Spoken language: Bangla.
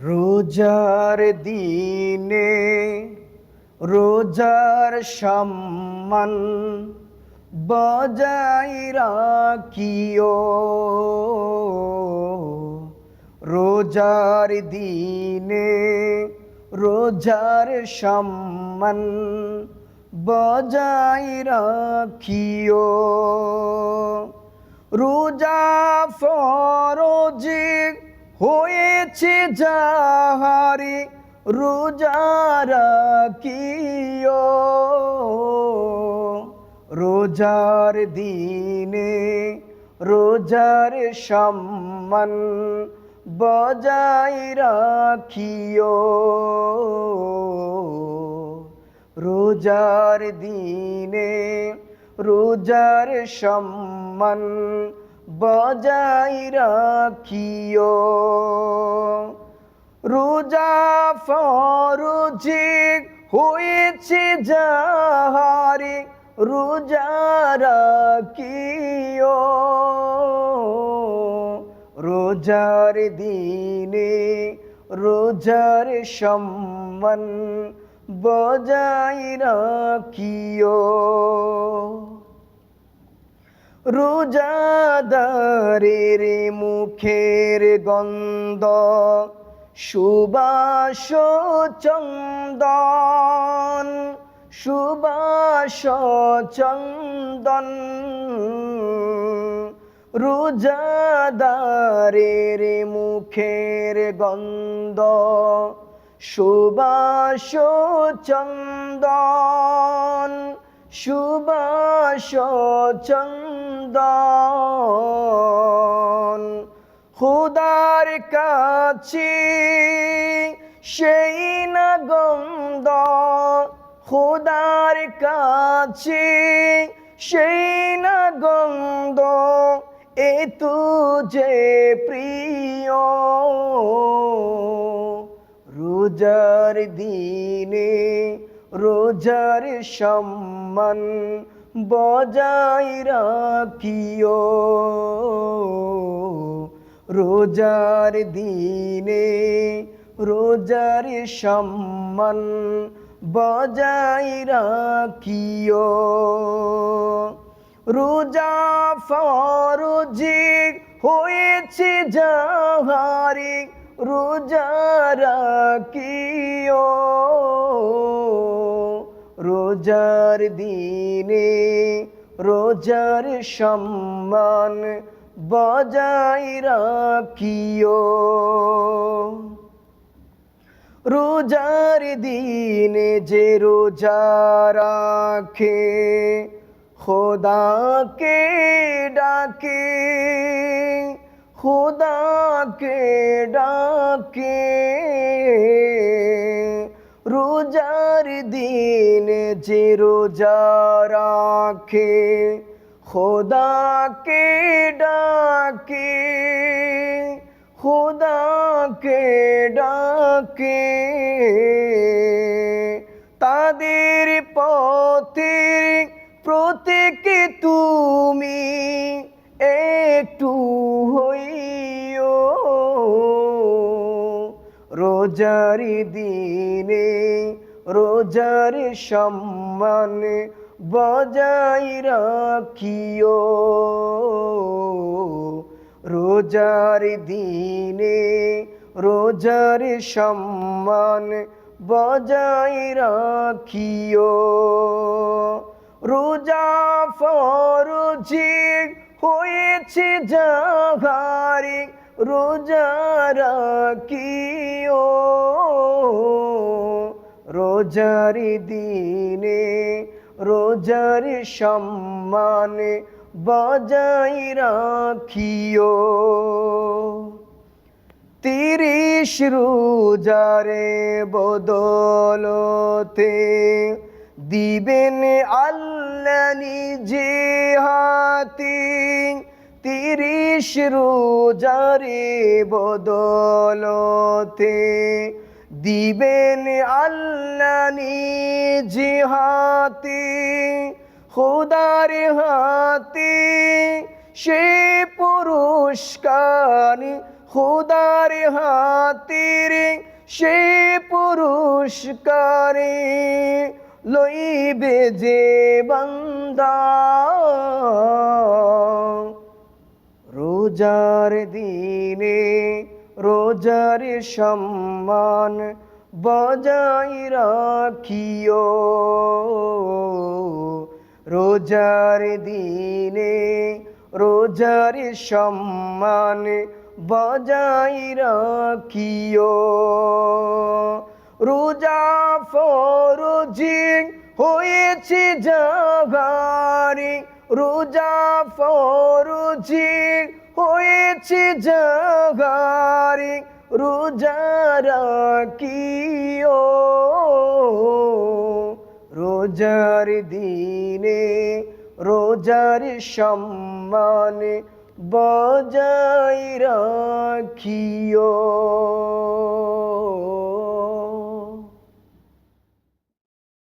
রোজার দিনে রোজার সম্মান বজায় রাখিও। রোজার দিনে রোজার সম্মান বজায় রাখিও। রোজা ফরজ হয়েছে যাহারি রোজা রাখিও। রোজার দিনে রোজার সম্মান বজায় রাখিও। রোজার দিনে রোজার সম্মান বজায় রাখিও। রোজা ফরজ হয়েছে যাহারি রোজা রাখিও। রোজার দিনে রোজার সম্মান বজায় রাখিও। রোজাদারের মুখের গন্ধ সুবাস চন্দন, সুবাস চন্দন। রোজাদারের মুখের গন্ধ সুবাস চন্দন, সুবাস চন্দন। খোদার কাছে সেই না গন্ধ, খোদার কাছে সেই না গন্ধ, এ তো যে প্রিয়। রোজার দিনে রোজার সম্মান বজায় রাখিও। রোজার দিনে রোজার সম্মান বজায় রাখিও। রোজা ফরজ হয়েছে যাহারি রোজা রাখিও। রোজার দিনে রোজার সম্মান বজায় রাখিও। রোজার দিনে যে রোজা রাখে খোদাকে ডাকে, খোদাকে ডাকে। রোজার দিনে যে রোজা রাখে খোদাকে ডাকে, খোদাকে ডাকে। তাদের পথের প্রতীক তুমি একটু হইও। রোজার দিনে রোজার সম্মান বজায় রাখিও। রোজার দিনে রোজার সম্মান বজায় রাখিও। রোজা ফরজ হয়েছে যাহারি রোজা রাখিও। রোজার দিনে রোজার সম্মান বজায় রাখিও। 30 রোজারে বদলতে দিবেন আল্লাহ নিজে হাতে। 30 রোজারে বদলতে দিবেন আল্লাহ নিজে হাতে। খোদার হাতে সে পুরস্কার খুদার হাতিরে সে পুরস্কারে লইবে যে বান্দা রোজার দিনে রোজার সম্মান বজাই রাখিও রোজার দিনে রোজার সম্মান বজাই রাখিও রোজা ফরজি হয়েছে জাগারি রোজা ফরজি হয়েছে জাগারি রোজা রাখিও রোজার দিনে রোজার সম্মান বজাই রাখিও।